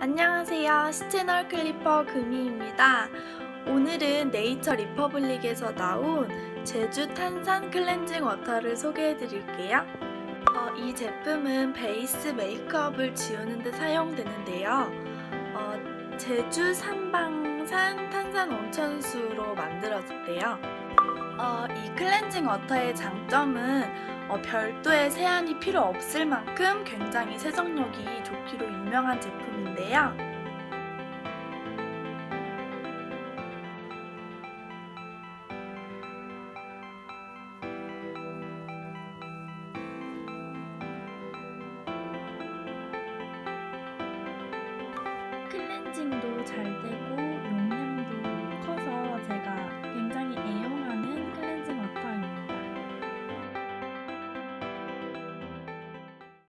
안녕하세요. 시채널 클리퍼 금희입니다. 오늘은 네이처 리퍼블릭에서 나온 제주 탄산 클렌징 워터를 소개해 드릴게요. 이 제품은 베이스 메이크업을 지우는 데 사용되는데요. 제주 산방산 탄산 온천수로 만들어졌대요. 이 클렌징 워터의 장점은 별도의 세안이 필요 없을 만큼 굉장히 세정력이 좋기로 유명한 제품인데요. 클렌징도 잘 되고